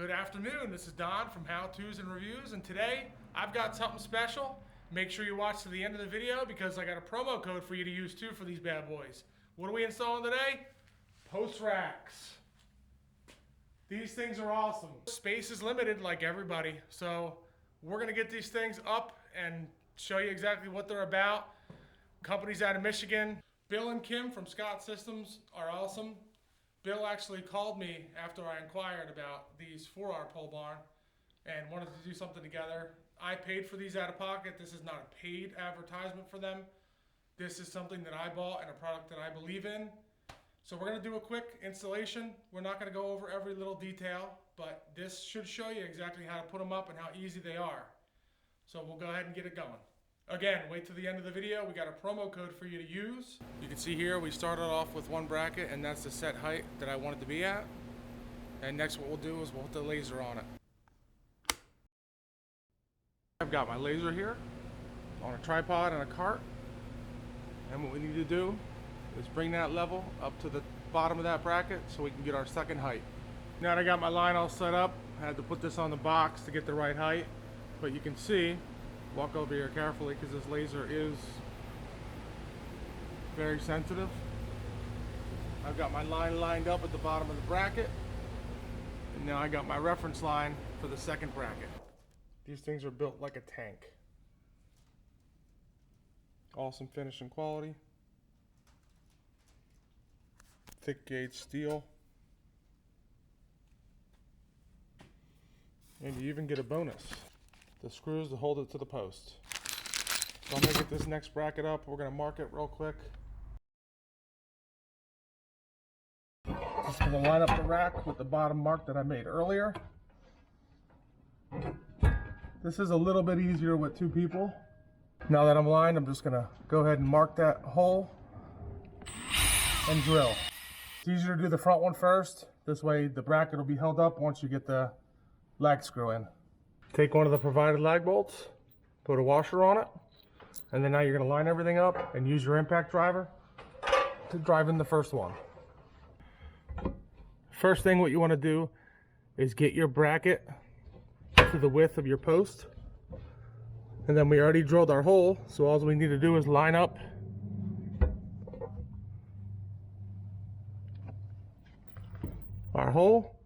Good afternoon, this is Don from How To's and Reviews, and today I've got something special. Make sure you watch to the end of the video because I got a promo code for you to use too for these bad boys. What are we installing today? Post racks. These things are awesome. Space is limited like everybody, so we're gonna get these things up and show you exactly what they're about. Companies out of Michigan. Bill and Kim from Scott Systems are awesome. Bill actually called me after I inquired about these for our pole barn and wanted to do something together. I paid for these out of pocket. This is not a paid advertisement for them. This is something that I bought and a product that I believe in. So we're gonna do a quick installation. We're not gonna go over every little detail, but this should show you exactly how to put them up and how easy they are. So we'll go ahead and get it going. Again, wait till the end of the video. We got a promo code for you to use. You can see here we started off with one bracket and that's the set height that I wanted to be at. And next what we'll do is we'll put the laser on it. I've got my laser here on a tripod and a cart. And what we need to do is bring that level up to the bottom of that bracket so we can get our second height. Now that I got my line all set up, I had to put this on the box to get the right height. But you can see, walk over here carefully because this laser is very sensitive. I've got my line lined up at the bottom of the bracket, and now I got my reference line for the second bracket. These things are built like a tank. Awesome finish and quality. Thick gauge steel. And you even get a bonus. The screws to hold it to the post. So I'm gonna get this next bracket up. We're gonna mark it real quick. Just gonna line up the rack with the bottom mark that I made earlier. This is a little bit easier with two people. Now that I'm lined, I'm just gonna go ahead and mark that hole and drill. It's easier to do the front one first. This way the bracket will be held up once you get the lag screw in. Take one of the provided lag bolts, put a washer on it, and then now you're going to line everything up and use your impact driver to drive in the first one. First thing what you want to do is get your bracket to the width of your post. And then we already drilled our hole, so all we need to do is line up our hole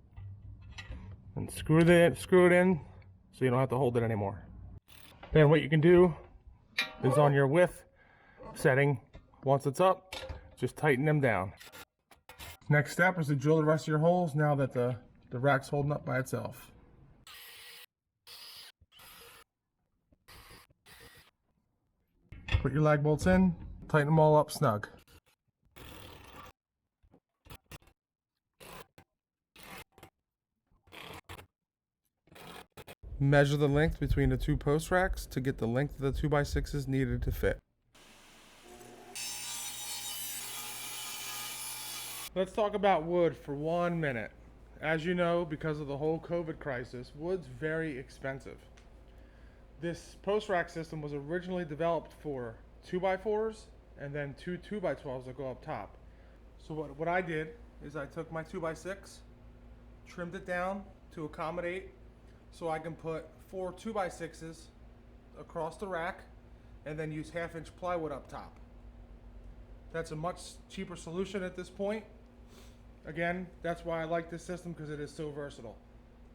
and screw it in so you don't have to hold it anymore. Then what you can do is on your width setting, once it's up, just tighten them down. Next step is to drill the rest of your holes now that the rack's holding up by itself. Put your lag bolts in, tighten them all up snug. Measure the length between the two post racks to get the length of the 2x6s needed to fit. Let's talk about wood for 1 minute. As you know, because of the whole COVID crisis, wood's very expensive. This post rack system was originally developed for 2x4s and then two 2x12s that go up top. So what I did is I took my 2x6, trimmed it down to accommodate so I can put 4 2x6s across the rack and then use 1/2-inch plywood up top. That's a much cheaper solution at this point. Again, that's why I like this system, because it is so versatile.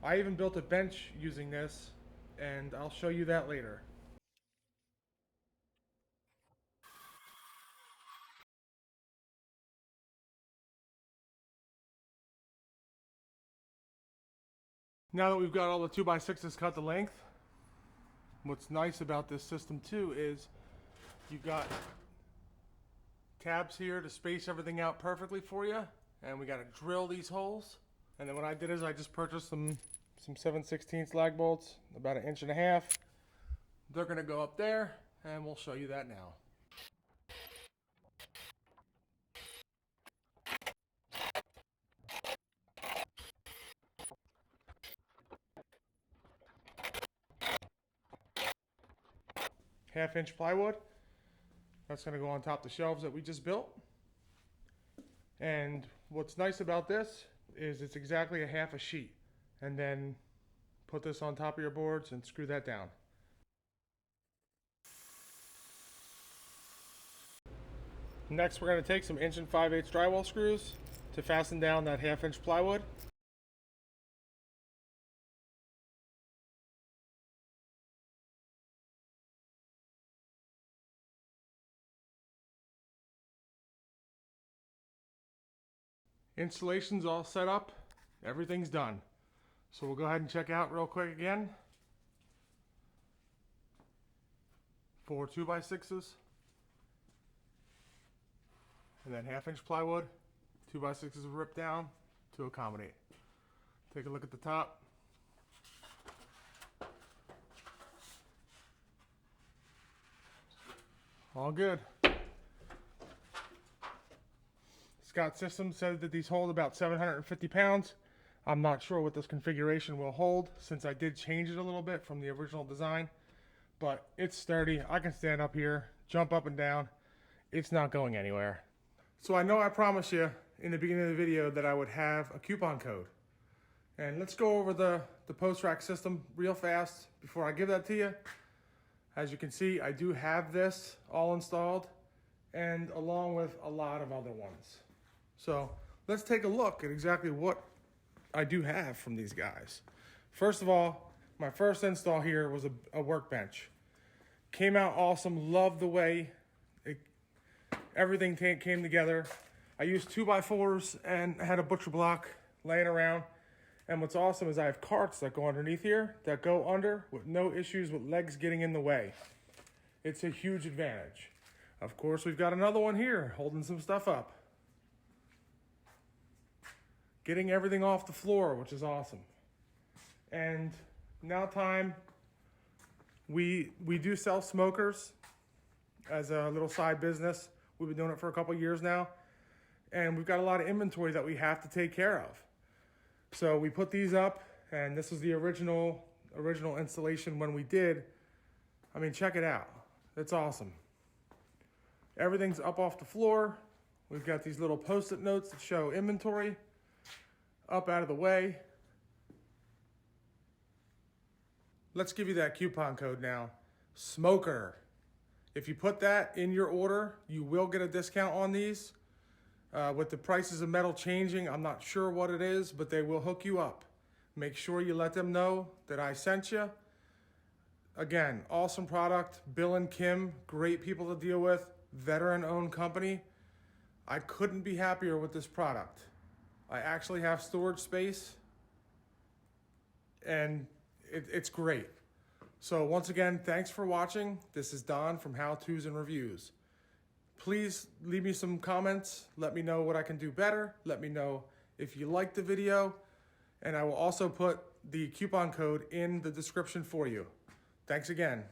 I even built a bench using this, and I'll show you that later. Now that we've got all the 2x6s cut to length, what's nice about this system too is you've got tabs here to space everything out perfectly for you, and we got to drill these holes. And then what I did is I just purchased some 7/16 lag bolts, about 1.5 inches. They're going to go up there, and we'll show you that now. Half-inch plywood. That's going to go on top of the shelves that we just built. And what's nice about this is it's exactly a half a sheet. and then put this on top of your boards and screw that down. Next, we're going to take some 1 5/8 drywall screws to fasten down that 1/2 plywood. Installation's all set up, everything's done. So we'll go ahead and check out real quick again. 4 2x6s. And then 1/2 plywood, 2x6s ripped down to accommodate. Take a look at the top. All good. Scott Systems said that these hold about 750 pounds. I'm not sure what this configuration will hold since I did change it a little bit from the original design, but it's sturdy. I can stand up here, jump up and down. It's not going anywhere. So I know I promised you in the beginning of the video that I would have a coupon code. And let's go over the post-rack system real fast before I give that to you. As you can see, I do have this all installed, and along with a lot of other ones. So let's take a look at exactly what I do have from these guys. First of all, my first install here was a workbench. Came out awesome, loved the way everything came together. I used 2x4s and had a butcher block laying around. And what's awesome is I have carts that go underneath here that go under with no issues with legs getting in the way. It's a huge advantage. Of course, we've got another one here holding some stuff up. Getting everything off the floor, which is awesome. And now time, we do sell smokers as a little side business. We've been doing it for a couple years now. And we've got a lot of inventory that we have to take care of. So we put these up, and this is the original installation when we did. I mean, check it out. It's awesome. Everything's up off the floor. We've got these little post-it notes that show inventory up out of the way. Let's give you that coupon code now. Smoker. If you put that in your order, you will get a discount on these. With the prices of metal changing, I'm not sure what it is, but they will hook you up. Make sure you let them know that I sent you. Again, awesome product. Bill and Kim, great people to deal with. Veteran-owned company. I couldn't be happier with this product. I actually have storage space, and it's great. So once again, thanks for watching. This is Don from How To's and Reviews. Please leave me some comments. Let me know what I can do better. Let me know if you liked the video. And I will also put the coupon code in the description for you. Thanks again.